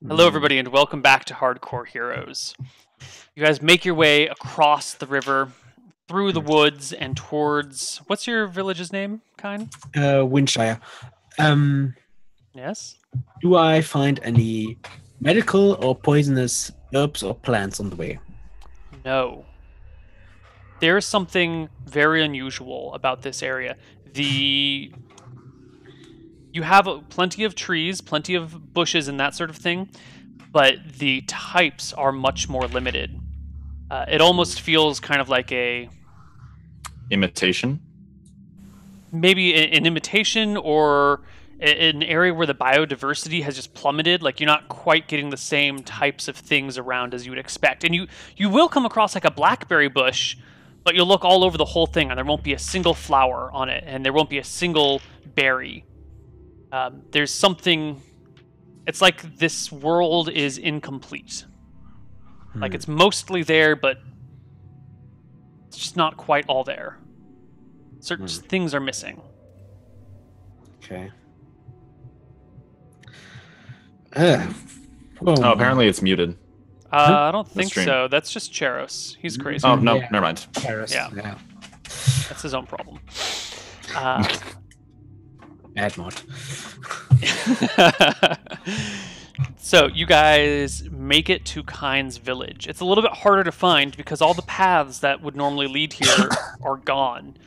Hello, everybody, and welcome back to Hardcore Heroes. You guys make your way across the river, through the woods, and towards... What's your village's name, Kine? Windshire. Yes? Do I find any medical or poisonous herbs or plants on the way? No. There's something very unusual about this area. You have plenty of trees, plenty of bushes and that sort of thing, but the types are much more limited. It almost feels kind of like a... Imitation? Maybe an imitation or an area where the biodiversity has just plummeted. Like, you're not quite getting the same types of things around as you would expect. And you will come across like a blackberry bush, but you'll look all over the whole thing and there won't be a single flower on it and there won't be a single berry. There's something... It's like this world is incomplete. Like, it's mostly there, but it's just not quite all there. Certain things are missing. Okay. Oh, apparently it's muted. I don't think stream. so. That's just Charos. He's crazy. Oh, no, Yeah. never mind. Paris. Yeah. Yeah. That's his own problem. Bad mod. So you guys make it to Kine's village. It's a little bit harder to find because all the paths that would normally lead here are gone.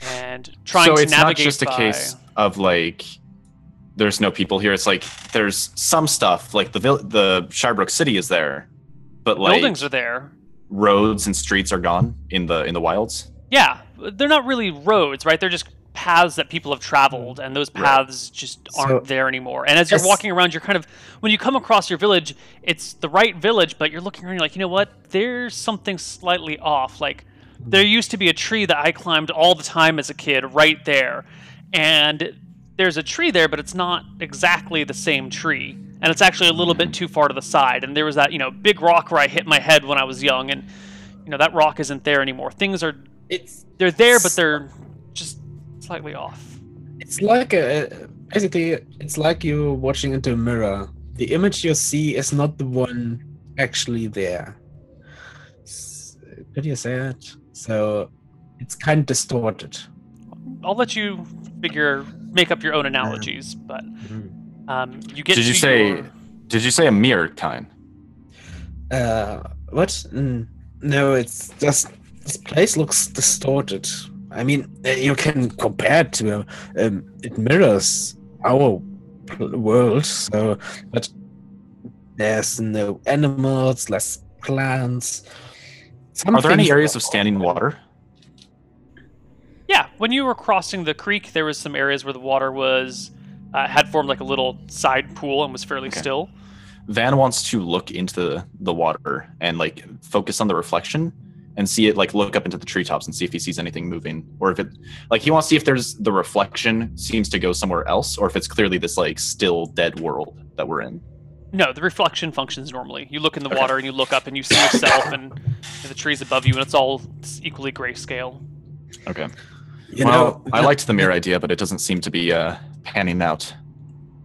And trying So to it's not navigate just a case of, like, there's no people here. It's like there's some stuff. Like, the Shirebrook City is there, but, like, buildings are there. roads and streets are gone in the wilds. Yeah, they're not really roads, right? They're just paths that people have traveled, and those paths just aren't there anymore. And as you're walking around, you're kind of, when you come across your village, it's the right village, but you're looking around, you're like, you know what? There's something slightly off. Like, there used to be a tree that I climbed all the time as a kid right there, and there's a tree there, but it's not exactly the same tree, and it's actually a little bit too far to the side. And there was that, big rock where I hit my head when I was young, and that rock isn't there anymore. Things are, they're there, but they're just slightly off. It's like basically, it's like you're watching into a mirror. The image you see is not the one actually there. Could you say that? So it's kind of distorted. I'll let you make up your own analogies, but you get. Did you say a mirror, Kine? What? No, it's just this place looks distorted. I mean, you can compare it to it mirrors our world. So, but there's no animals, less plants. Are there any areas of standing water? Yeah, when you were crossing the creek, there was some areas where the water was had formed like a little side pool and was fairly still. Van wants to look into the water and, like, focus on the reflection and see it, like, look up into the treetops and see if he sees anything moving, or if it, like, he wants to see if there's the reflection seems to go somewhere else, or if it's clearly this, like, still dead world that we're in. No, the reflection functions normally. You look in the water and you look up and you see yourself and the trees above you, and it's all equally grayscale. Okay. I liked the mirror idea, but it doesn't seem to be panning out.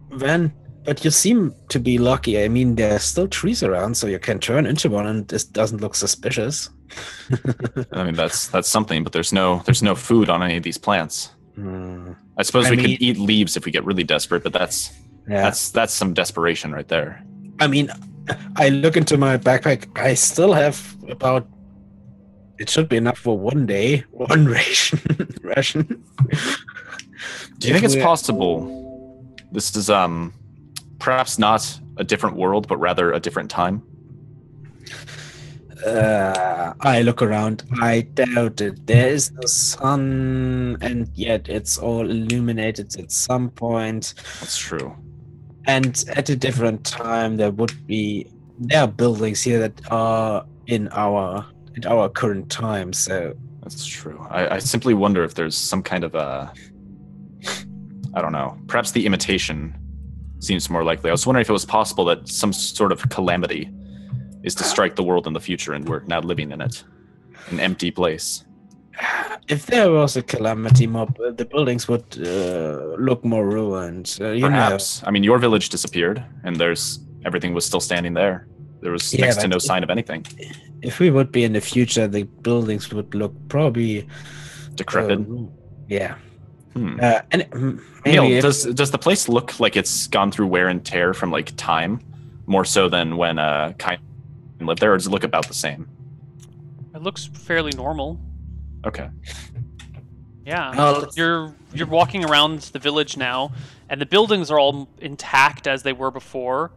Van, but you seem to be lucky. I mean, there's still trees around, so you can turn into one, and this doesn't look suspicious. I mean, that's something, but there's no food on any of these plants. I suppose we could eat leaves if we get really desperate, but that's some desperation right there. I mean, I look into my backpack. I still have about. It should be enough for one day, one ration. Do you think it's possible this is perhaps not a different world, but rather a different time? I look around. I doubt it. There is the sun, and yet it's all illuminated at some point. That's true. And at a different time, there are buildings here that are in our current time. So that's true. I simply wonder if there's some kind of I don't know. Perhaps the imitation seems more likely. I was wondering if it was possible that some sort of calamity is to strike the world in the future, and we're now living in it, an empty place. If there was a calamity mob, the buildings would look more ruined. Perhaps. I mean, your village disappeared, and there's everything was still standing there. There was Yeah, next to but no sign of anything. If we would be in the future, the buildings would look probably Decrepit. Yeah. Neal, Maybe does the place look like it's gone through wear and tear from like time, more so than when Kain lived there, or does it look about the same? It looks fairly normal. Okay. Yeah. You're walking around the village now, and the buildings are all intact as they were before.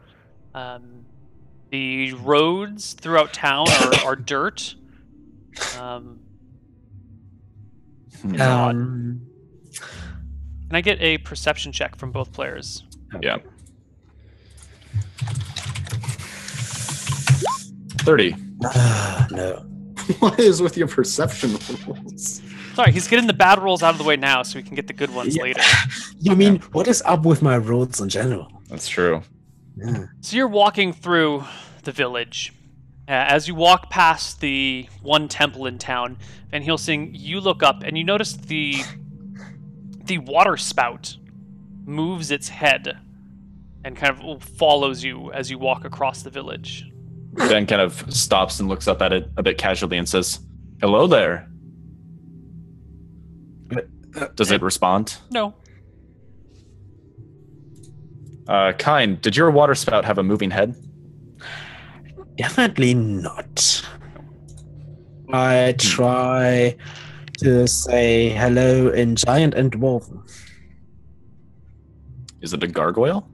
The roads throughout town are dirt. Can I get a perception check from both players? Yeah. 30. No. What is with your perception rolls? Sorry, he's getting the bad rolls out of the way now so we can get the good ones later. You mean, what is up with my rolls in general? That's true. Yeah. So you're walking through the village. As you walk past the one temple in town, Van Helsing, you look up and you notice the water spout moves its head and kind of follows you as you walk across the village. Ben kind of stops and looks up at it a bit casually and says, "Hello there." Does it respond? No. Kain, did your water spout have a moving head? Definitely not. I try to say hello in giant and dwarven. Is it a gargoyle?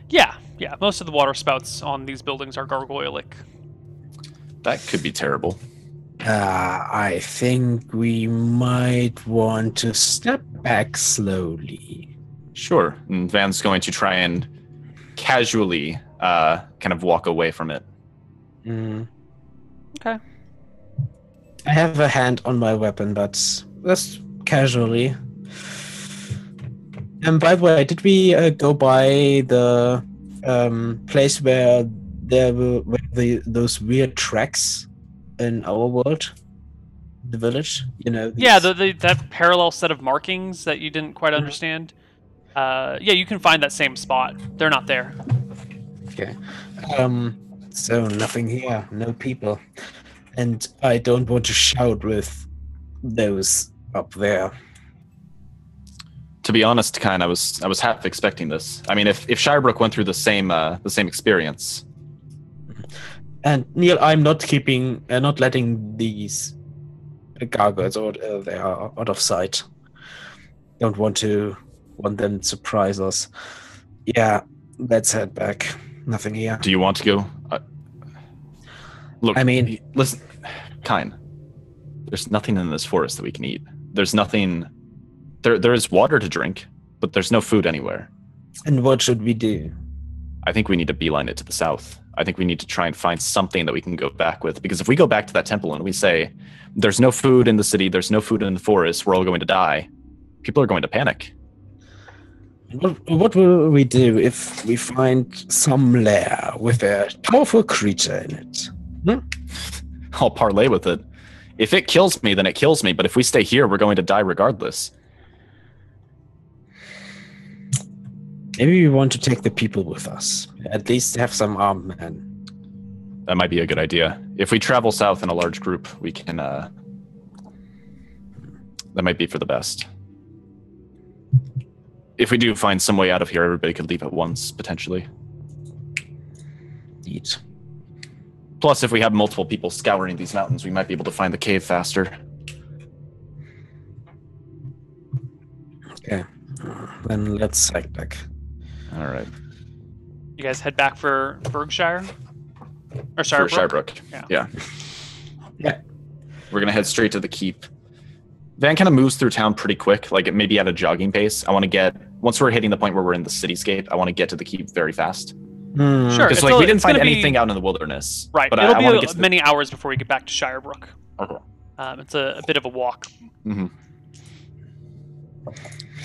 Yeah. Most of the water spouts on these buildings are gargoylic. That could be terrible. I think we might want to step back slowly. Sure. And Van's going to try and casually kind of walk away from it. Okay. I have a hand on my weapon, but just casually. And by the way, did we go by the place where there were those weird tracks in our world? The village? You know? Yeah, that parallel set of markings that you didn't quite understand. Yeah, you can find that same spot. They're not there. Okay. So nothing here, no people. And I don't want to shout with those up there. To be honest, Kain, I was half expecting this. I mean, if Shirebrook went through the same experience. And Neal, I'm not letting these gargoyles they are out of sight. Don't want them to surprise us. Yeah, let's head back. Nothing here. Do you want to go? Look, I mean, listen, Kain. There's nothing in this forest that we can eat. There's nothing. There is water to drink, but there's no food anywhere. And what should we do? I think we need to beeline it to the south. I think we need to try and find something that we can go back with. Because if we go back to that temple and we say, there's no food in the city, there's no food in the forest, we're all going to die, people are going to panic. What will we do if we find some lair with a powerful creature in it? I'll parlay with it. If it kills me, then it kills me. But if we stay here, we're going to die regardless. Maybe we want to take the people with us. At least have some armed men. That might be a good idea. If we travel south in a large group, we can... that might be for the best. If we do find some way out of here, everybody could leave at once, potentially. Neat. Plus, if we have multiple people scouring these mountains, we might be able to find the cave faster. Okay. Then let's head back. All right. You guys head back for Berkshire? Or For Shirebrook? Shirebrook. Yeah. Yeah. We're going to head straight to the keep. Van kind of moves through town pretty quick, like maybe at a jogging pace. I want to get, once we're hitting the point where we're in the cityscape, I want to get to the keep very fast. Sure. Because we didn't find anything out in the wilderness. Right. But It'll I want to get to many hours before we get back to Shirebrook. Okay. It's a bit of a walk. Mm-hmm.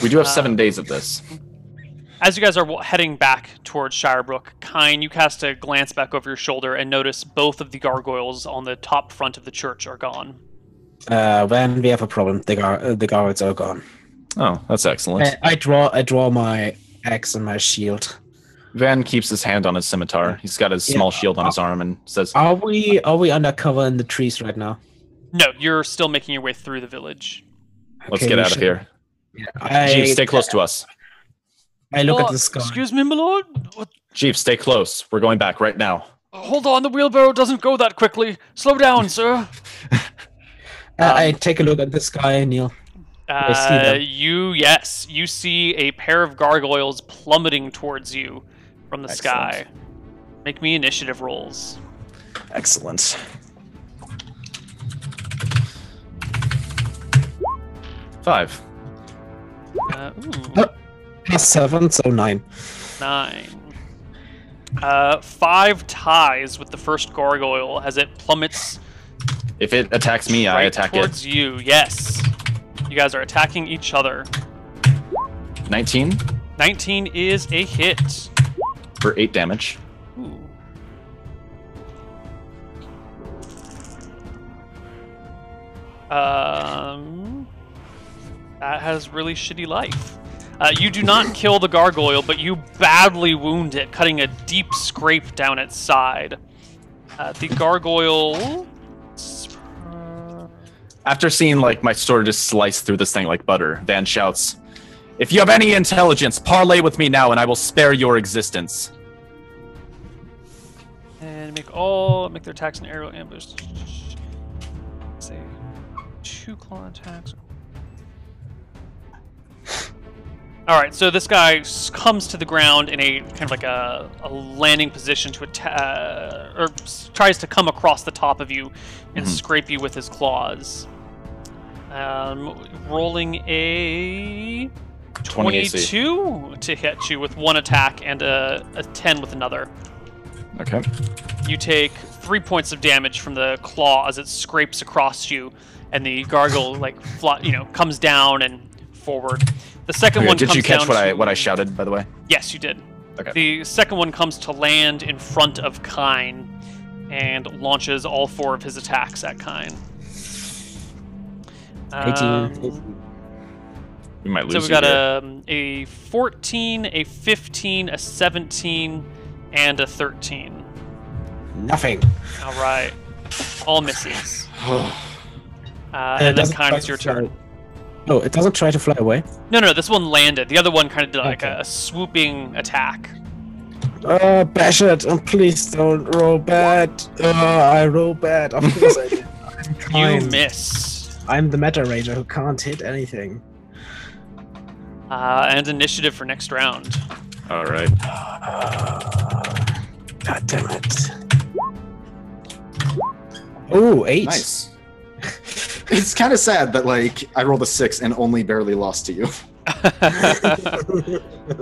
We do have 7 days of this. As you guys are heading back towards Shirebrook, Kain, you cast a glance back over your shoulder and notice both of the gargoyles on the top front of the church are gone. When we have a problem, the guards are gone. Oh, that's excellent. I draw my axe and my shield. Van keeps his hand on his scimitar. He's got his small shield on his arm and says, Are we undercover in the trees right now? No, you're still making your way through the village. Let's get out of here. Yeah, Jeeves, stay close to us. I look at the sky. Excuse me, my lord? What? Jeeves, stay close. We're going back right now. Hold on, the wheelbarrow doesn't go that quickly. Slow down, sir. I take a look at the sky, Neal. You see a pair of gargoyles plummeting towards you from the sky. Make me initiative rolls. Excellent. 5. +7, so 9. 9. 5 ties with the first gargoyle as it plummets. If it attacks me, I attack it. Towards you, yes. You guys are attacking each other. 19. 19 is a hit. For 8 damage. Ooh. That has really shitty life. You do not kill the gargoyle, but you badly wound it, cutting a deep scrape down its side. The gargoyle... After seeing like my sword just slice through this thing like butter, Van shouts, "If you have any intelligence, parley with me now and I will spare your existence." And make their attacks an aerial ambush. Say 2 claw attacks. Alright, so this guy comes to the ground in a kind of like a landing position to attack, or tries to come across the top of you and scrape you with his claws. Rolling a 22 to hit you with 1 attack and a 10 with another. Okay. You take 3 points of damage from the claw as it scrapes across you, and the gargoyle comes down and forward. The second one did comes you catch down what I shouted, by the way? Yes, you did. Okay. The second one comes to land in front of Kine and launches all 4 of his attacks at Kine. 18. We might lose. So we got a 14, a 15, a 17, and a 13. Nothing. All right. All misses. And then Kine, it's your turn. Oh, it doesn't try to fly away? No, this one landed. The other one kind of did like a swooping attack. Bash it, and please don't roll bad. I roll bad. Of course I did. You miss. I'm the meta rager who can't hit anything. And initiative for next round. All right. God damn it. Oh, 8. Nice. It's kind of sad that like I rolled a 6 and only barely lost to you.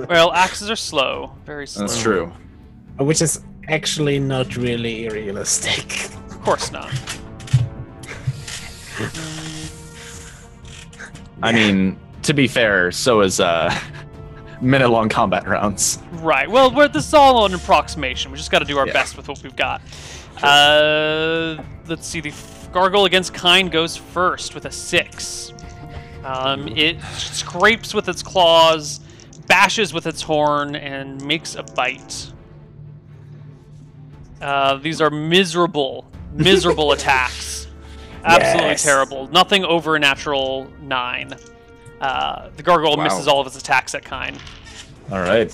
Well, axes are slow. Very slow. That's true. Which is actually not really realistic. Of course not. I mean, to be fair, so is minute-long combat rounds. Right. Well, this is all an approximation. We just got to do our best with what we've got. Sure. Let's see. The gargoyle against Kine goes first with a 6. It scrapes with its claws, bashes with its horn, and makes a bite. These are miserable attacks. Absolutely terrible. Nothing over a natural 9. The gargoyle misses all of its attacks at Kine. All right.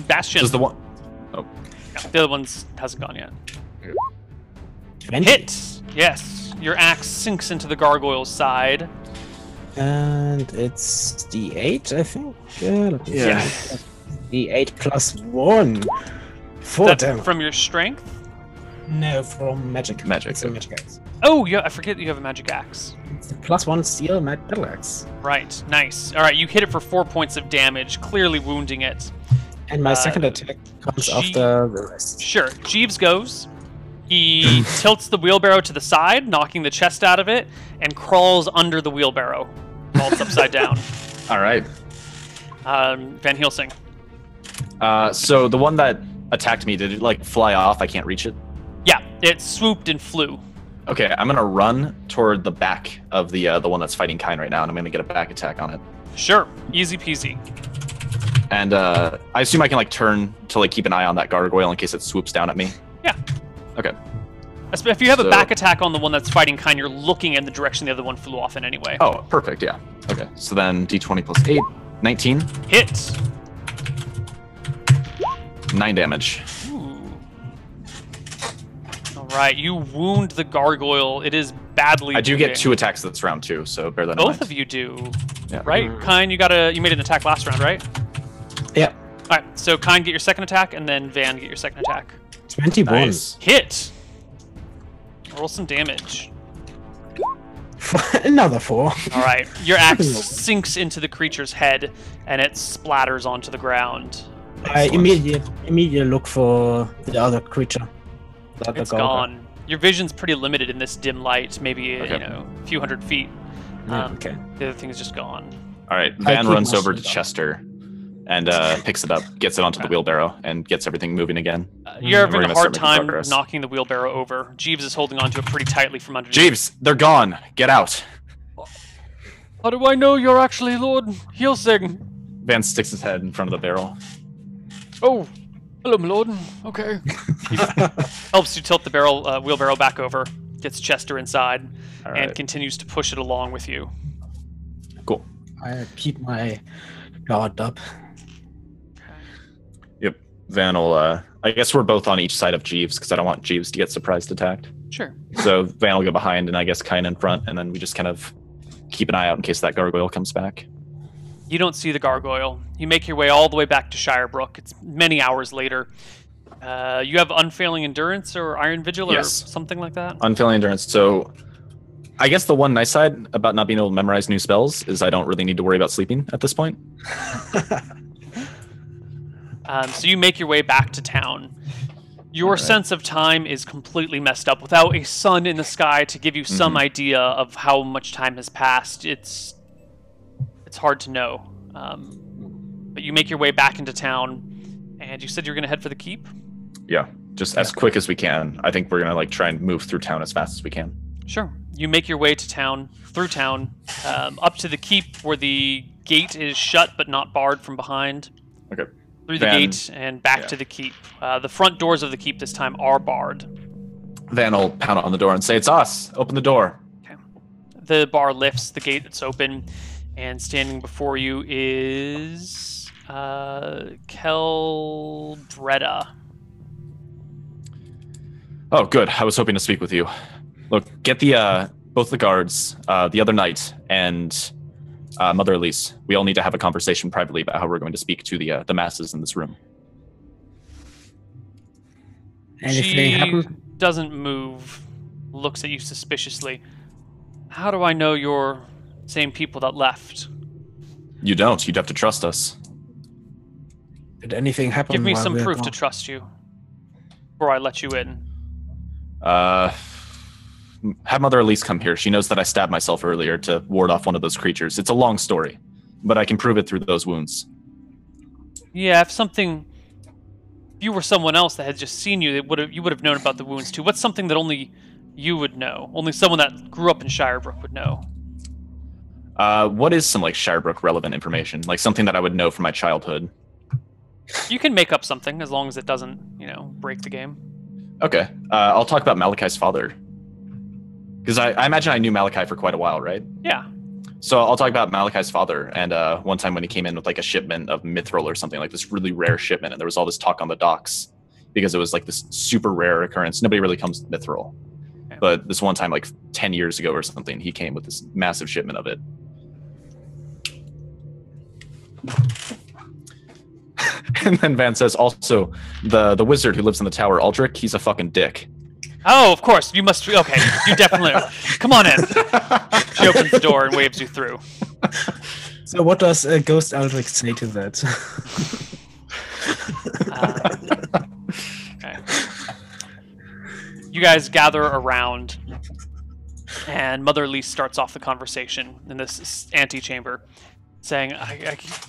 Bastian. Does the one? Oh, yeah, the other one hasn't gone yet. 20. Hit. Yes. Your axe sinks into the gargoyle's side. And it's D8, I think. Yeah. D8 plus 1. 4 damage. From your strength? No, from magic. Magic. It's a magic axe. Oh, yeah, I forget that you have a magic axe. It's a +1 steel metal axe. Right, nice. All right, you hit it for 4 points of damage, clearly wounding it. And my second attack comes after the rest. Sure. Jeeves goes. He tilts the wheelbarrow to the side, knocking the chest out of it, and crawls under the wheelbarrow while it's upside down. All right. Van Helsing. So the one that attacked me, did it like fly off? I can't reach it? Yeah, it swooped and flew. Okay, I'm gonna run toward the back of the one that's fighting Kine right now, and I'm gonna get a back attack on it. Sure, easy peasy. And I assume I can like turn to like keep an eye on that gargoyle in case it swoops down at me. Yeah. Okay. If you have a back attack on the one that's fighting Kine, you're looking in the direction the other one flew off in anyway. Oh, perfect. Yeah. Okay. So then d20 plus 8, 19. Hits. 9 damage. Ooh. All right, you wound the gargoyle. It is badly. I do get 2 attacks this round too, so bear that in mind. Both of you do. Yeah. Right, Kine, you made an attack last round, right? Yeah. All right, so Kine, get your second attack, and then Van, get your second attack. 21. Nice. Hit. Roll some damage. Another 4. All right, your axe sinks into the creature's head, and it splatters onto the ground. I immediately look for the other creature. The other It's gargoyle. gone. Your vision's pretty limited in this dim light, maybe a few hundred feet. Okay. The other thing is just gone. All right. I Van keep runs my over to shield up. Chester and picks it up, gets it onto the wheelbarrow, and gets everything moving again. You're And we're having a gonna hard start making time progress. knocking the wheelbarrow over. Jeeves is holding onto it pretty tightly from underneath. Jeeves, they're gone. Get out. How do I know you're actually Lord Heelsing? Van sticks his head in front of the barrel. Oh, hello, my lord. Okay. Helps you tilt the wheelbarrow back over, gets Chester inside, All and right. continues to push it along with you. Cool. I keep my guard up. Yep. Van will. I guess we're both on each side of Jeeves because I don't want Jeeves to get surprised attacked. Sure. So Van will go behind, and I guess Kine in front, and then we just kind of keep an eye out in case that gargoyle comes back. You don't see the gargoyle. You make your way all the way back to Shirebrook. It's many hours later. You have unfailing endurance or iron vigil or Yes. something like that? Unfailing endurance. So I guess the one nice side about not being able to memorize new spells is I don't really need to worry about sleeping at this point. So you make your way back to town. Your Alright. sense of time is completely messed up. Without a sun in the sky to give you some idea of how much time has passed, it's hard to know. But you make your way back into town, and you said you were going to head for the keep? Yeah, just as quick as we can. I think we're gonna like try and move through town as fast as we can. Sure. You make your way to town, through town, up to the keep where the gate is shut but not barred from behind. Okay. Through the Van- gate and back to the keep. The front doors of the keep this time are barred. Van will pound on the door and say, "It's us. Open the door." The bar lifts, the gate that's open, and standing before you is Keldreda. Oh, good. I was hoping to speak with you. Look, get the both the guards, the other knight, and Mother Elise. We all need to have a conversation privately about how we're going to speak to the masses in this room. Anything She happen? doesn't move, looks at you suspiciously. How do I know you're the same people that left? You don't. You'd have to trust us. Did anything happen? Give me while some we were proof to gone? trust you before I let you in. Have Mother Elise come here. She knows that I stabbed myself earlier to ward off one of those creatures. It's a long story, but I can prove it through those wounds. Yeah, if you were someone else that had just seen you, you would have known about the wounds too. What's something that only you would know? Only someone that grew up in Shirebrook would know. What is some like Shirebrook relevant information? Like something that I would know from my childhood. You can make up something as long as it doesn't, break the game. Okay. I'll talk about Malachi's father. Because I imagine I knew Malachi for quite a while, right? Yeah. So I'll talk about Malachi's father. And one time when he came in with like a shipment of mithril or something, like this really rare shipment, and there was all this talk on the docks because it was like this super rare occurrence. Nobody really comes to mithril. Okay. But this one time, like 10 years ago or something, he came with this massive shipment of it. And then Van says, also, the wizard who lives in the tower, Aldrich, he's a fucking dick. Oh, of course. You must be. Okay. You definitely. Come on in. She opens the door and waves you through. So what does Ghost Aldrich say to that? Okay. You guys gather around, and Mother Elise starts off the conversation in this antechamber, saying, It's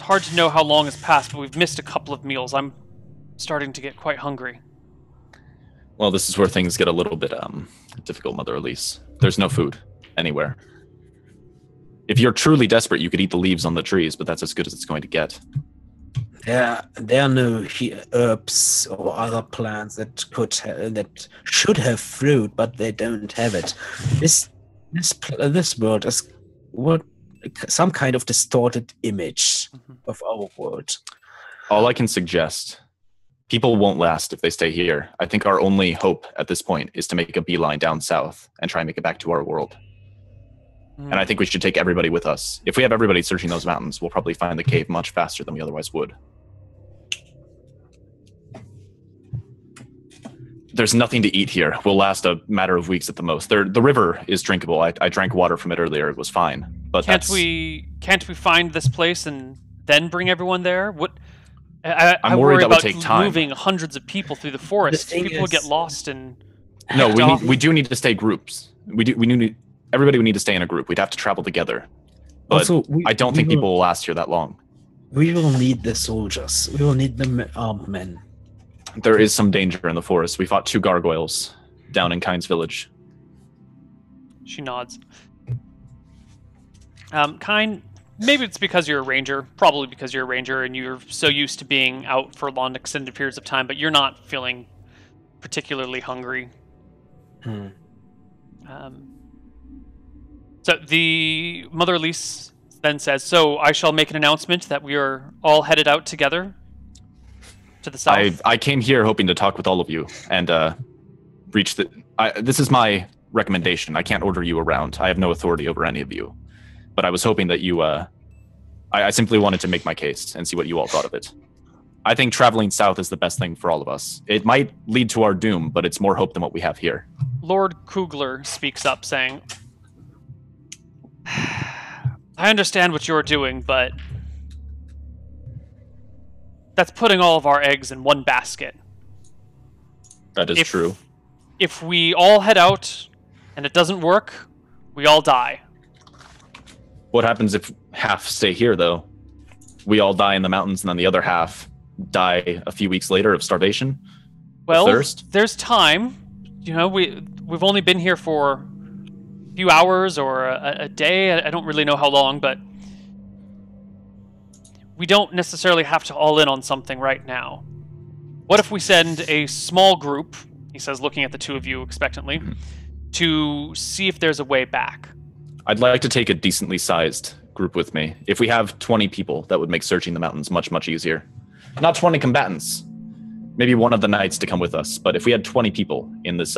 hard to know how long has passed, but we've missed a couple of meals. I'm starting to get quite hungry. Well, this is where things get a little bit difficult, Mother Elise. There's no food anywhere. If you're truly desperate, you could eat the leaves on the trees, but that's as good as it's going to get. There are no herbs or other plants that that should have fruit, but they don't have it. This world is some kind of distorted image of our world. All I can suggest, people won't last if they stay here. I think our only hope at this point is to make a beeline down south and try and make it back to our world. And I think we should take everybody with us. If we have everybody searching those mountains, we'll probably find the cave much faster than we otherwise would. There's nothing to eat here. We'll last a matter of weeks at the most. The river is drinkable. I drank water from it earlier. It was fine. But can't we find this place and then bring everyone there? What? I'm worried worry that would about take time. Moving hundreds of people through the forest. People get lost and. No, we do need to stay groups. Everybody would need to stay in a group. We'd have to travel together. But also, I don't think people will last here that long. We will need the soldiers. We will need the armed men. There is some danger in the forest. We fought 2 gargoyles down in Kyne's village. She nods. Kyne, maybe it's because you're a ranger. Probably because you're a ranger and you're so used to being out for long extended periods of time, but you're not feeling particularly hungry. So the Mother Elise then says, so I shall make an announcement that we are all headed out together to the south. I came here hoping to talk with all of you and reach the... this is my recommendation. I can't order you around. I have no authority over any of you. But I was hoping that you... I simply wanted to make my case and see what you all thought of it. I think traveling south is the best thing for all of us. It might lead to our doom, but it's more hope than what we have here. Lord Kugler speaks up, saying, I understand what you're doing, but that's putting all of our eggs in one basket. That is true. If we all head out and it doesn't work, we all die. What happens if half stay here, though? We all die in the mountains, and then the other half die a few weeks later of starvation? Well, thirst? There's time. You know, we've only been here for a few hours or a day. I don't really know how long, but we don't necessarily have to all in on something right now. What if we send a small group, he says, looking at the two of you expectantly, to see if there's a way back? I'd like to take a decently sized group with me. If we have 20 people, that would make searching the mountains much, much easier. Not 20 combatants. Maybe one of the knights to come with us. But if we had 20 people in this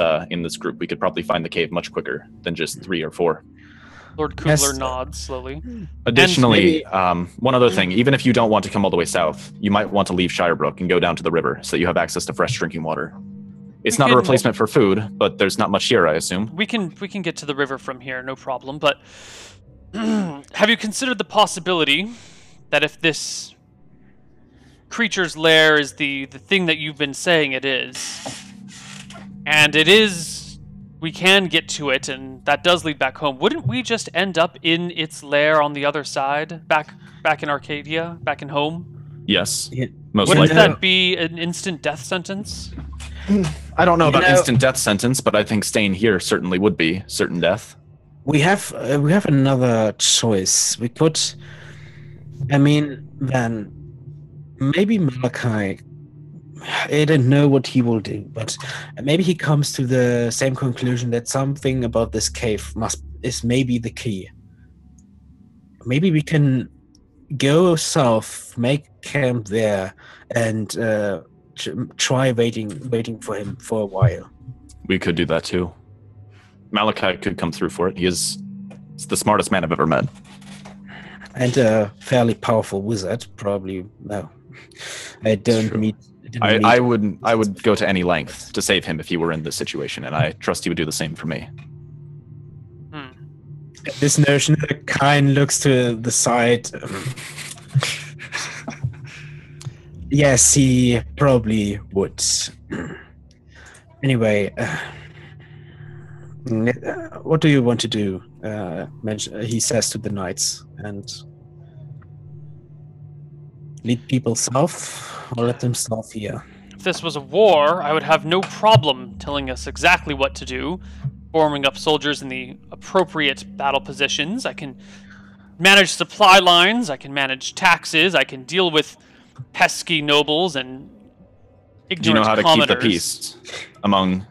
group, we could probably find the cave much quicker than just 3 or 4. Lord Kugler nods slowly. Additionally, one other thing. Even if you don't want to come all the way south, you might want to leave Shirebrook and go down to the river so that you have access to fresh drinking water. It's not a replacement for food, but there's not much here, I assume. We can get to the river from here, no problem. But have you considered the possibility that if this creature's lair is the thing that you've been saying it is, and it is, we can get to it, and that does lead back home, wouldn't we just end up in its lair on the other side, back in Arcadia, back in home? Yes, most likely. Wouldn't that be an instant death sentence? I don't know about instant death sentence, but I think staying here certainly would be certain death. We have another choice. We could, then maybe Malachi, I don't know what he will do, but maybe he comes to the same conclusion that something about this cave is maybe the key. Maybe we can go south, make camp there, and try waiting for him for a while. We could do that too. Malachi could come through for it. He's the smartest man I've ever met. And a fairly powerful wizard, probably. No, I don't meet. I would go to any length to save him if he were in this situation, and I trust he would do the same for me. This notion kind looks to the side. Yes, he probably would. Anyway, what do you want to do? He says to the knights, and lead people south or let them south here. If this was a war, I would have no problem telling us exactly what to do, forming up soldiers in the appropriate battle positions. I can manage supply lines, I can manage taxes, I can deal with pesky nobles and ignorant Do you know how to keep the commoners. peace among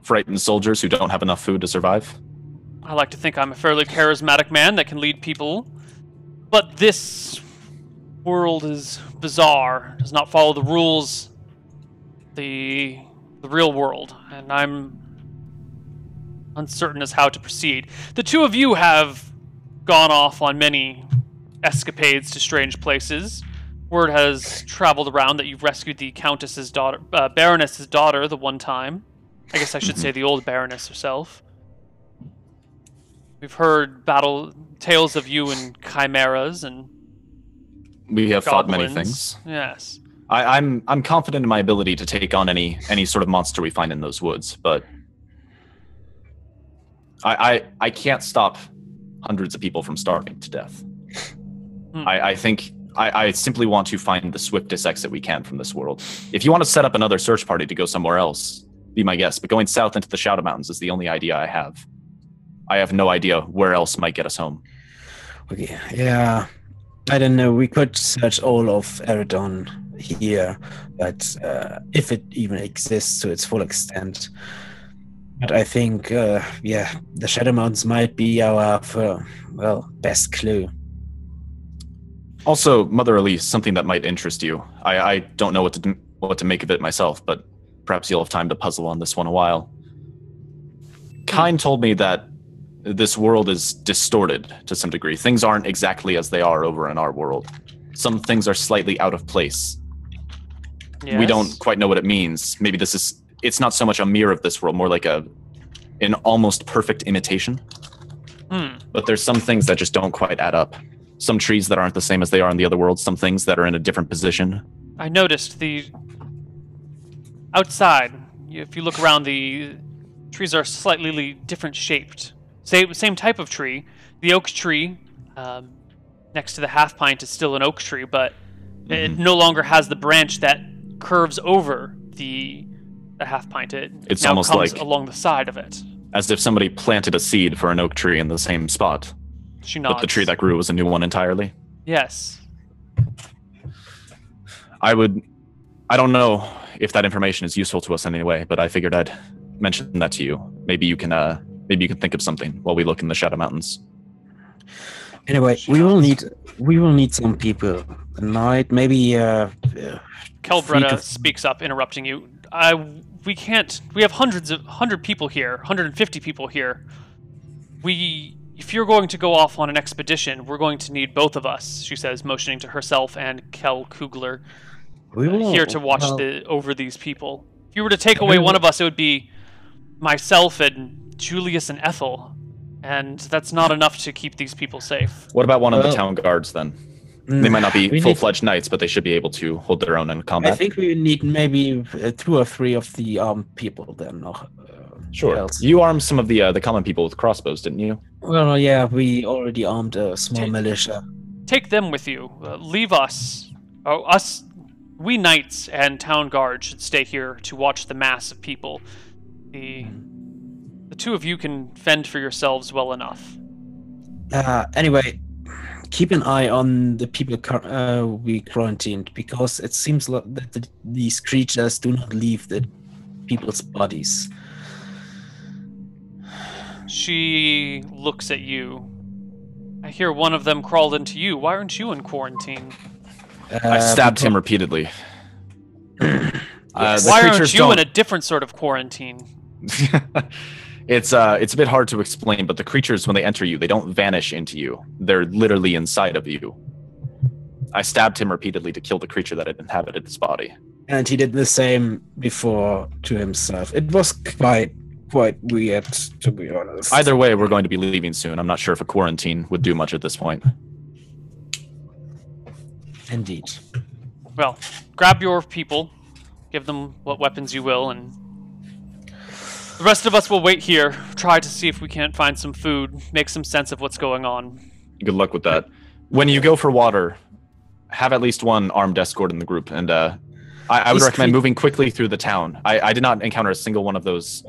frightened soldiers who don't have enough food to survive? I like to think I'm a fairly charismatic man that can lead people. But this world is bizarre, does not follow the rules, the real world, and I'm uncertain as how to proceed. The two of you have gone off on many escapades to strange places. Word has traveled around that you've rescued the Countess's daughter, Baroness's daughter, the one time. I guess I should say the old Baroness herself. We've heard tales of you and chimeras and We have fought many goblins. things. Yes. I'm confident in my ability to take on any sort of monster we find in those woods, but I can't stop hundreds of people from starving to death. I think I simply want to find the swiftest exit we can from this world. If you want to set up another search party to go somewhere else, be my guest. But going south into the Shadow Mountains is the only idea I have. I have no idea where else might get us home. Okay, yeah. I don't know. We could search all of Eridon here, but if it even exists to its full extent. But I think, yeah, the Shadow Mountains might be our, best clue. Also, Mother Elise, something that might interest you. I don't know what to make of it myself, but perhaps you'll have time to puzzle on this one a while. Kine told me that this world is distorted to some degree. Things aren't exactly as they are over in our world. Some things are slightly out of place. Yes. We don't quite know what it means. Maybe it's not so much a mirror of this world, more like an almost perfect imitation. But there's some things that just don't quite add up. Some trees that aren't the same as they are in the other world, some things that are in a different position. I noticed the outside, if you look around, the trees are slightly different shaped. Same type of tree. The oak tree next to the half pint is still an oak tree, but it no longer has the branch that curves over the half pint. It's now almost comes like along the side of it. as if somebody planted a seed for an oak tree in the same spot. She nods. But the tree that grew was a new one entirely. Yes. I don't know if that information is useful to us in any way, but I figured I'd mention that to you. Maybe you can think of something while we look in the Shadow Mountains. Anyway, we will need some people tonight. Maybe Kelbretta speaks up, interrupting you. We have 100 people here, 150 people here. If you're going to go off on an expedition, we're going to need both of us, she says, motioning to herself and Kel Kugler here to watch over these people. If you were to take away one of us, it would be myself and Julius and Ethel, and that's not enough to keep these people safe. What about one of the town guards, then? They might not be full-fledged knights, but they should be able to hold their own in combat. I think we need maybe 2 or 3 of the armed people then. Sure. Else. You armed some of the common people with crossbows, didn't you? Well, yeah, we already armed a small militia. Take them with you. Leave us. We knights and town guard should stay here to watch the mass of people. The 2 of you can fend for yourselves well enough. Anyway, keep an eye on the people we quarantined, because it seems like that these creatures do not leave the people's bodies. She looks at you. I hear one of them crawled into you. Why aren't you in quarantine? I stabbed him repeatedly. Why aren't you in a different sort of quarantine? It's a bit hard to explain, but the creatures, when they enter you, they don't vanish into you. They're literally inside of you. I stabbed him repeatedly to kill the creature that had inhabited his body. And he did the same before to himself. It was quite weird, to be honest. Either way, we're going to be leaving soon. I'm not sure if a quarantine would do much at this point. Indeed. Well, grab your people, give them what weapons you will, and the rest of us will wait here, try to see if we can't find some food, make some sense of what's going on. Good luck with that. When you go for water, have at least one armed escort in the group, and I would recommend moving quickly through the town. I did not encounter a single one of those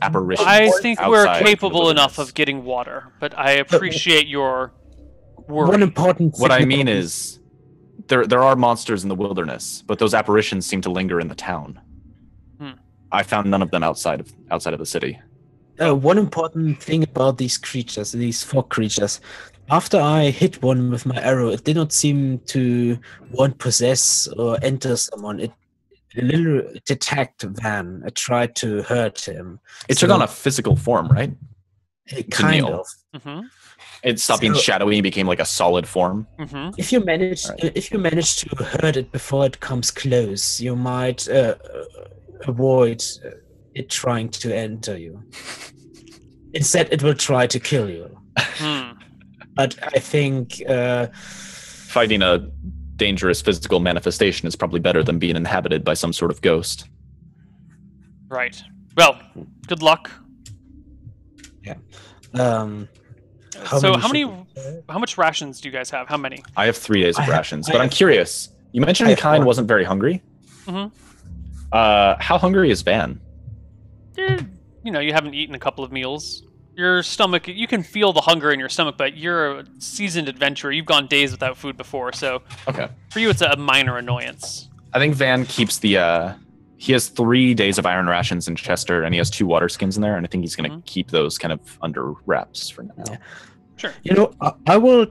apparitions. I think we're capable enough of getting water, but I appreciate your one important. What I mean is, there are monsters in the wilderness, but those apparitions seem to linger in the town. I found none of them outside of the city. One important thing about these creatures, these fog creatures, after I hit one with my arrow, it did not seem to want possess or enter someone. It literally attacked Van. It tried to hurt him. It took on a physical form, right? Kind of. Mm-hmm. It stopped being shadowy and became like a solid form. Mm-hmm. If you manage to hurt it before it comes close, you might avoid it trying to enter you. Instead, it will try to kill you. But I think fighting a dangerous physical manifestation is probably better than being inhabited by some sort of ghost. Right. Well, good luck. Yeah. How much rations do you guys have? How many? I have 3 days of rations, but I'm curious. You mentioned Kine wasn't very hungry. Mm-hmm. How hungry is Van? You haven't eaten a couple of meals. Your stomach, you can feel the hunger in your stomach, but you're a seasoned adventurer. You've gone days without food before, so okay. For you, it's a minor annoyance. I think Van keeps the. He has 3 days of iron rations in Chester, and he has 2 water skins in there, and I think he's going to keep those kind of under wraps for now. Yeah. Sure. I will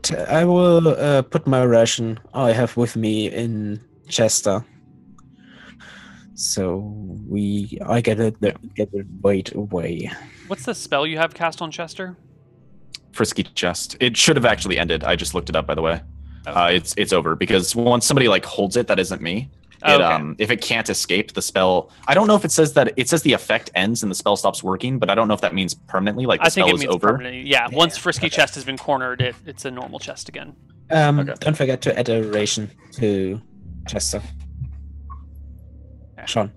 put my ration I have with me in Chester. So I get it weight away. What's the spell you have cast on Chester? Frisky Chest. It should have actually ended. I just looked it up, by the way. Okay. It's over because once somebody holds it, that isn't me. If it can't escape the spell, I don't know if it says the effect ends and the spell stops working, but I don't know if that means permanently. The spell is over. Permanently. Yeah, once Frisky Chest has been cornered, it's a normal chest again. Don't forget to add a ration to Chester. Sean.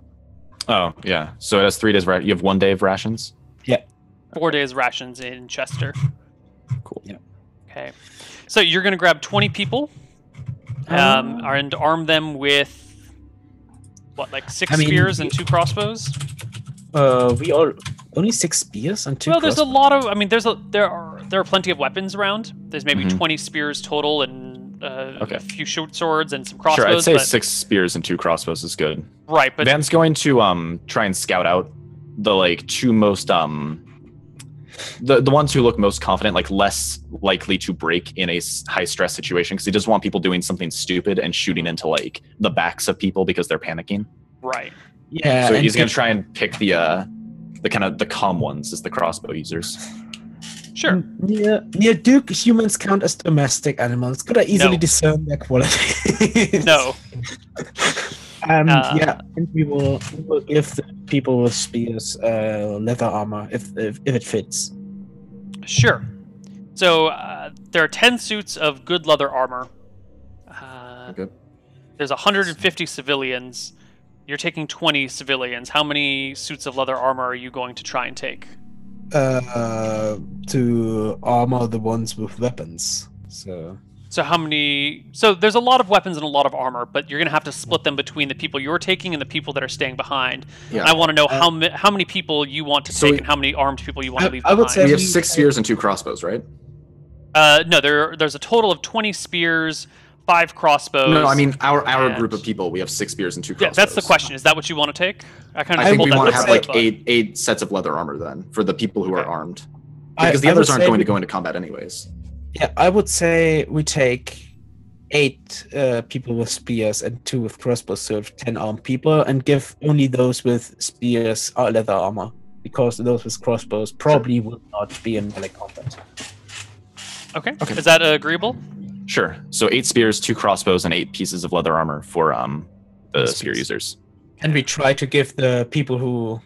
Oh yeah, so it has 3 days. You have 1 day of rations. Yeah. 4 days rations in Chester. Cool. Yeah. Okay, so you're going to grab 20 people, and arm them with. What, 6 spears and 2 crossbows? We are only 6 spears and 2 Well, crossbows. there's a lot of. There are plenty of weapons around. There's maybe 20 spears total and a few short swords and some crossbows. Sure, I'd say 6 spears and 2 crossbows is good. Right, but Van's going to try and scout out the 2 most the ones who look most confident, less likely to break in a high stress situation, because he doesn't want people doing something stupid and shooting into the backs of people because they're panicking. Right. Yeah. So he's going to try and pick the kind of the calm ones as the crossbow users. Sure. Near Duke, humans count as domestic animals. Could I easily discern their quality? No. And we will give the people with spears leather armor if it fits. Sure. So there are 10 suits of good leather armor. Okay. There's 150 civilians. You're taking 20 civilians. How many suits of leather armor are you going to try and take? To armor the ones with weapons. So how many? So there's a lot of weapons and a lot of armor, but you're going to have to split them between the people you're taking and the people that are staying behind. Yeah. And I want to know how many people you want to take and how many armed people you want to leave behind. I would say we have 6 spears and 2 crossbows, right? No, there's a total of 20 spears, 5 crossbows. No, I mean our group of people. We have 6 spears and 2 crossbows. Yeah, that's the question. Is that what you want to take? I think we want to have 8 sets of leather armor then for the people who are armed, because the others aren't going to go into combat anyways. Yeah, I would say we take 8 people with spears and 2 with crossbows, so 10 armed people, and give only those with spears leather armor, because those with crossbows probably will not be in melee combat. Okay. Is that agreeable? Sure. So 8 spears, 2 crossbows, and 8 pieces of leather armor for the spear users. And we try to give the people who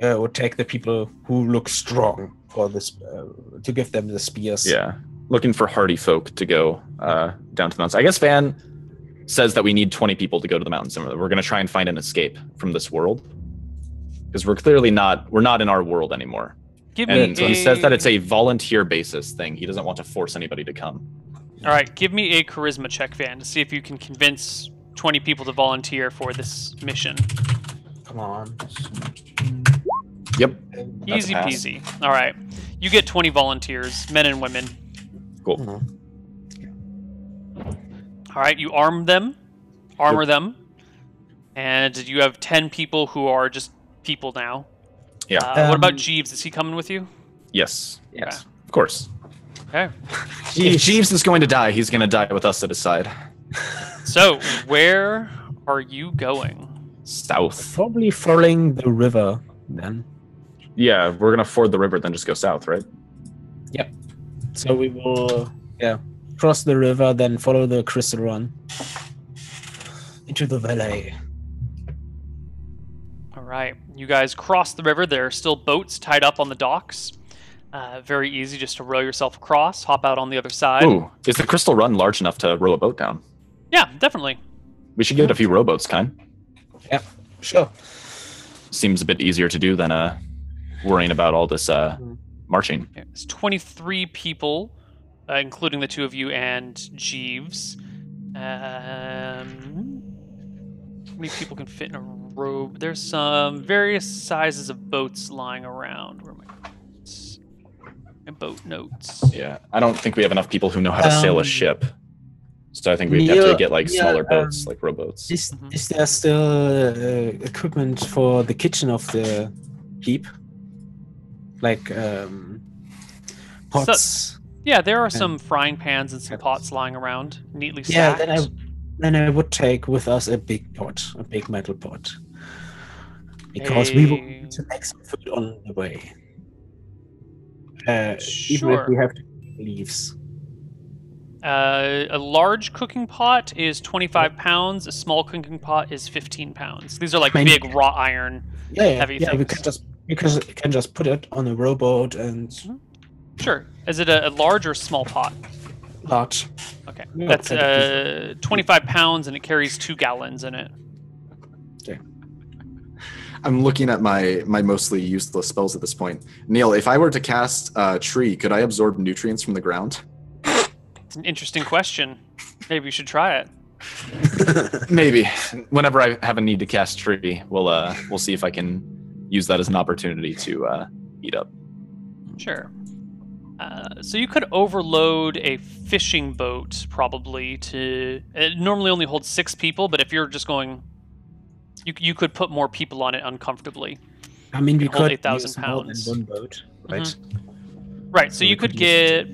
would take the people who look strong for this to give them the spears. Yeah. Looking for hardy folk to go down to the mountains. I guess Van says that we need 20 people to go to the mountains, and we're going to try and find an escape from this world, because we're clearly not in our world anymore. He says that it's a volunteer basis thing. He doesn't want to force anybody to come. All right, give me a charisma check, Van, to see if you can convince 20 people to volunteer for this mission. Come on. Yep. Easy peasy. All right. You get 20 volunteers, men and women. Cool. Mm-hmm. All right, you armor them, and you have 10 people who are just people now. Yeah. What about Jeeves? Is he coming with you? Yes. Yes. Okay. Of course. Okay. If Jeeves is going to die, he's going to die with us at his side. So, where are you going? South. Probably following the river then. Yeah, we're going to ford the river, then just go south, right? Yep. So we will, cross the river, then follow the crystal run into the valley. All right, you guys cross the river. There are still boats tied up on the docks. Very easy just to row yourself across, hop out on the other side. Ooh, is the crystal run large enough to row a boat down? Yeah, definitely. We should get a few rowboats, Kind. Yeah, sure. Seems a bit easier to do than worrying about all this marching. It's 23 people, including the two of you and Jeeves. How many people can fit in a row? There's some various sizes of boats lying around. Where am I? My boat notes. Yeah, I don't think we have enough people who know how to sail a ship. So I think we have to get like smaller boats, like rowboats. Is there still equipment for the kitchen of the heap? Like pots? So, yeah, there are some frying pans and some pots lying around, neatly Yeah, stacked. then I would take with us a big pot, a big metal pot. Because we will need to make some food on the way. Even if we have to leaves. A large cooking pot is 25 pounds. A small cooking pot is 15 pounds. These are like big wrought iron heavy things. We can just put it on a rowboat and... Sure. Is it a large or small pot? Large. Okay. Yeah, That's 25 pounds and it carries 2 gallons in it. Okay. I'm looking at my mostly useless spells at this point. Neal, if I were to cast a tree, could I absorb nutrients from the ground? It's an interesting question. Maybe you should try it. Maybe. Whenever I have a need to cast tree, we'll see if I can use that as an opportunity to eat up. Sure. So you could overload a fishing boat probably to... It normally only holds 6 people, but if you're just going... You could put more people on it uncomfortably. I mean, we could 8,000 use more pounds. than one boat, right? Mm-hmm. Right, so you could get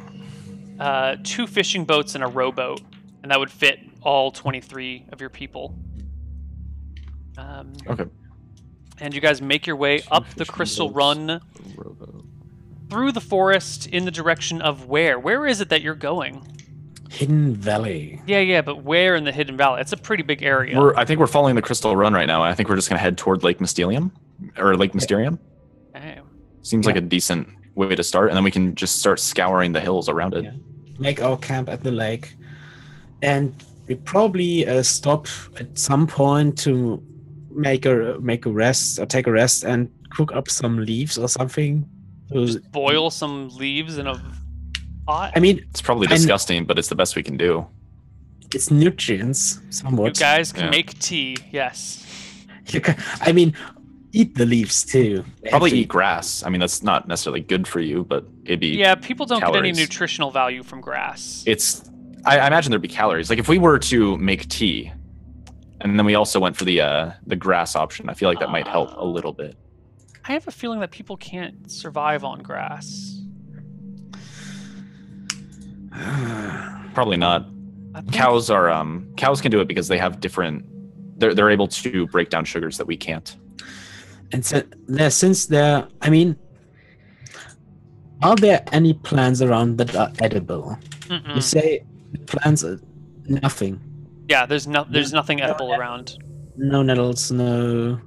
2 fishing boats and a rowboat, and that would fit all 23 of your people. Okay. And you guys make your way up the Crystal Run through the forest in the direction of where? Where is it that you're going? Hidden Valley. Yeah, but where in the Hidden Valley? It's a pretty big area. I think we're following the Crystal Run right now. I think we're just going to head toward Lake Mysterium. Or Lake Mysterium. Okay. Seems like a decent way to start, and then we can just start scouring the hills around it. Yeah. Make our camp at the lake. And we probably stop at some point to make a rest, or take a rest and cook up some leaves or something. Just boil some leaves in a pot? I mean, it's probably disgusting, but it's the best we can do. It's nutrients, somewhat. You guys can make tea, yes. I mean, eat the leaves too. Probably eat grass. I mean, that's not necessarily good for you, but it'd be Yeah, people don't get any calories. nutritional value from grass. I imagine there'd be calories. Like if we were to make tea, and then we also went for the grass option, I feel like that might help a little bit. I have a feeling that people can't survive on grass. Probably not. Cows can do it because they have different. They're able to break down sugars that we can't. And so I mean, are there any plants around that are edible? Mm-mm. You say plants are nothing. Yeah, there's nothing edible around. No nettles, no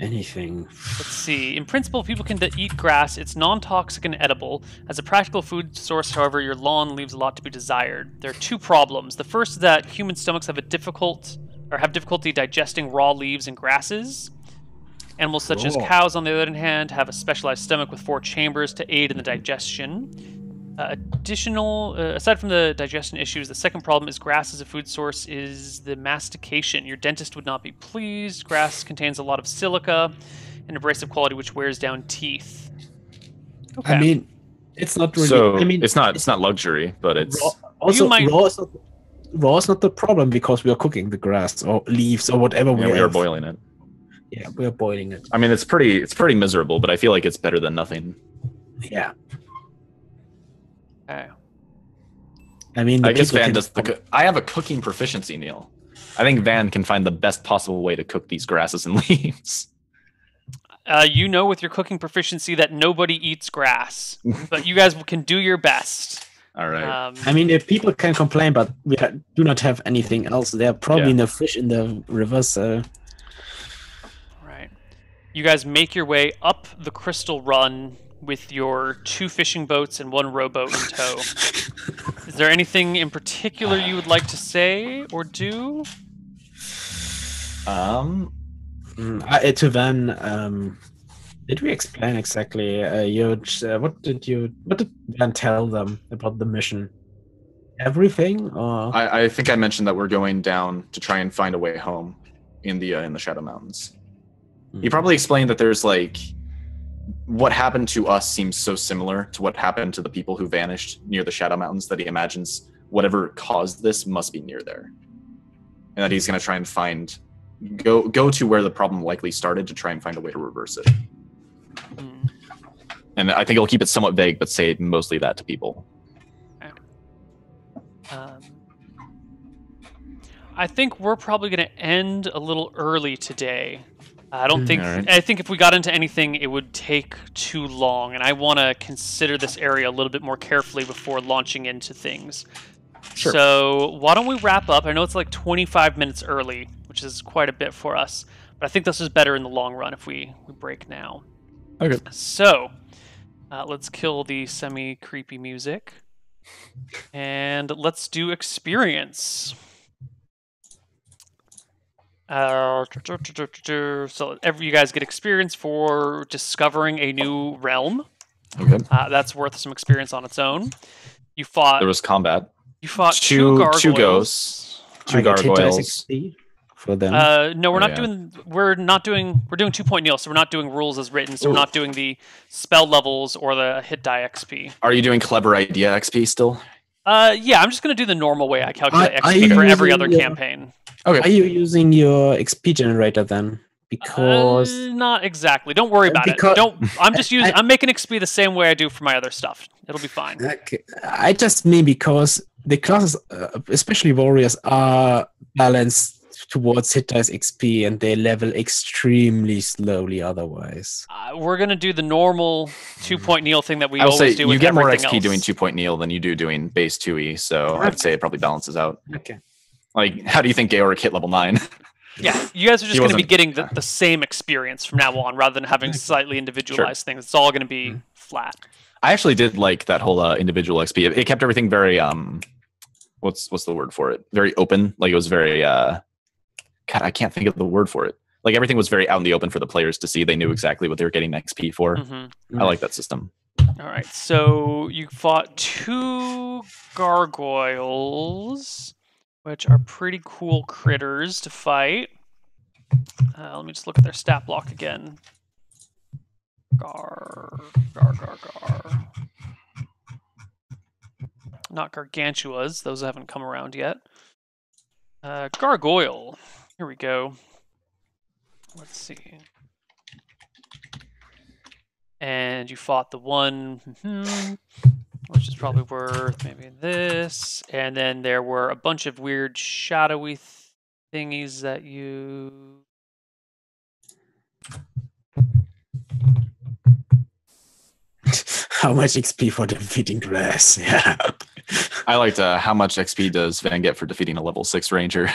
anything. Let's see. In principle, people can eat grass. It's non-toxic and edible. As a practical food source, however, your lawn leaves a lot to be desired. There are 2 problems. The first is that human stomachs have difficulty digesting raw leaves and grasses. Animals such as cows, on the other hand, have a specialized stomach with 4 chambers to aid in the digestion. Aside from the digestion issues, the second problem is grass as a food source is the mastication. Your dentist would not be pleased. Grass contains a lot of silica, an abrasive quality which wears down teeth. Okay. I mean, it's not really. So I mean, it's not luxury, but it's also You might- raw is not raw is not the problem because we are cooking the grass or leaves or whatever we are boiling it. Yeah, we are boiling it. I mean, it's pretty miserable, but I feel like it's better than nothing. Yeah. Okay. I mean, I guess Van does I have a cooking proficiency, Neal. I think Van can find the best possible way to cook these grasses and leaves. You know with your cooking proficiency that nobody eats grass, but you guys can do your best. All right. I mean, if people can complain, but we do not have anything else, there are probably no fish in the river, so... Right. You guys make your way up the Crystal Run with your 2 fishing boats and 1 rowboat in tow. Is there anything in particular you would like to say or do? To Van, did we explain exactly what did Van tell them about the mission? Everything, or I think I mentioned that we're going down to try and find a way home in the Shadow Mountains. He probably explained that there's like what happened to us seems so similar to what happened to the people who vanished near the Shadow Mountains that he imagines whatever caused this must be near there, and that he's going to try and go to where the problem likely started to try and find a way to reverse it. And I think he'll keep it somewhat vague, but say mostly that to people. I think we're probably going to end a little early today. I don't think. Right. I think if we got into anything, it would take too long, and I want to consider this area a little bit more carefully before launching into things. Sure. So why don't we wrap up? I know it's like 25 minutes early, which is quite a bit for us, but I think this is better in the long run if we break now. Okay. So let's kill the semi-creepy music, and let's do experience. So you guys get experience for discovering a new realm. Okay. That's worth some experience on its own. You fought. There was combat. You fought two gargoyles. 2 ghosts. 2 gargoyles. For them. No, we're not doing. We're doing 2-point Neal, so we're not doing rules as written. So we're not doing the spell levels or the hit die XP. Are you doing clever idea XP still? Yeah, I'm just gonna do the normal way I calculate XP for every other campaign. Okay. Are you using your XP generator then? Because not exactly. Don't worry about it. I'm just using. I'm making XP the same way I do for my other stuff. It'll be fine. Okay. I just mean because the classes, especially warriors, are balanced towards hit dice XP, and they level extremely slowly otherwise. We're gonna do the normal 2-point Neal thing that we always do. You with get more XP else. doing 2-point Neal than you do doing base 2e, so I'd say it probably balances out. Okay. Like, how do you think Georg hit level 9? Yeah, you guys are just going to be getting the same experience from now on, rather than having slightly individualized things. It's all going to be flat. I actually did like that whole individual XP. It kept everything very what's the word for it? Very open. Like it was very God, I can't think of the word for it. Like everything was very out in the open for the players to see. They knew exactly what they were getting XP for. I like that system. All right, so you fought 2 gargoyles, which are pretty cool critters to fight. Let me just look at their stat block again. Gar. Not gargantuas. Those haven't come around yet. Gargoyle. Here we go. Let's see. And you fought the one, which is probably worth maybe this. And then there were a bunch of weird shadowy thingies that you... How much XP for defeating grass? Yeah. I liked how much XP does Van get for defeating a level 6 ranger?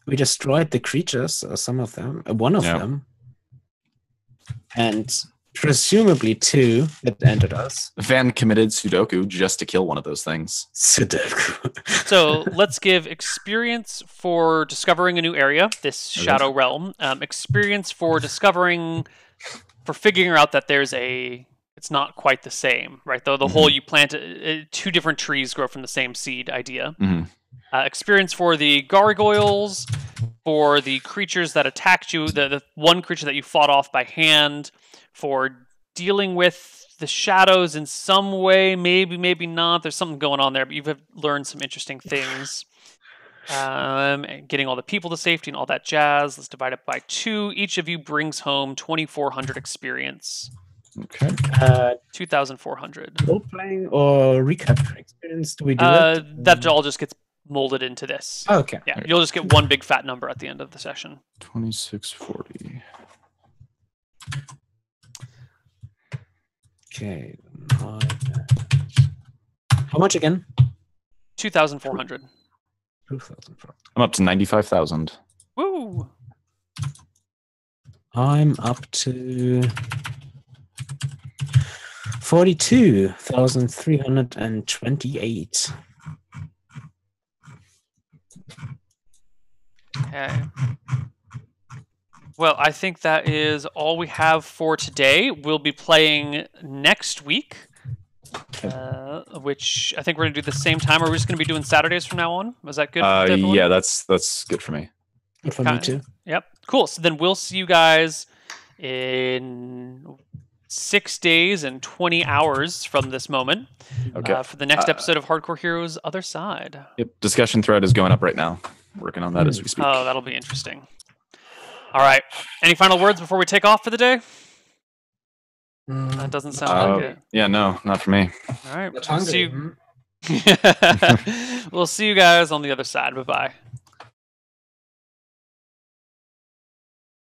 We destroyed the creatures, some of them, one of them. And presumably 2 that entered us. Van committed Sudoku just to kill one of those things. Sudoku. So let's give experience for discovering a new area, this Shadow Realm. Experience for figuring out that it's not quite the same, right? Though the whole you plant 2 different trees grow from the same seed idea. Experience for the gargoyles, for the creatures that attacked you, the one creature that you fought off by hand, for dealing with the shadows in some way, maybe not. There's something going on there, but you've learned some interesting things. And getting all the people to safety and all that jazz. Let's divide it by 2. Each of you brings home 2,400 experience. Okay. 2,400. Role playing or recap experience? Do we do it? That all just gets molded into this. Oh, okay. Yeah, you'll just get one big fat number at the end of the session. 2640. Okay. How much again? 2,400. 2,400. I'm up to 95,000. Woo! I'm up to 42,328. Okay. Well, I think that is all we have for today. We'll be playing next week, which I think we're going to do the same time. Are we just going to be doing Saturdays from now on? Was that good? Yeah, that's good for me. Good for me too. Yep. Cool. So then we'll see you guys in 6 days and 20 hours from this moment for the next episode of Hardcore Heroes Otherside. Yep. Discussion thread is going up right now. Working on that as we speak. Oh, that'll be interesting. All right. Any final words before we take off for the day? That doesn't sound like it. Yeah, no, not for me. All right. We'll see you guys on the other side. Bye-bye.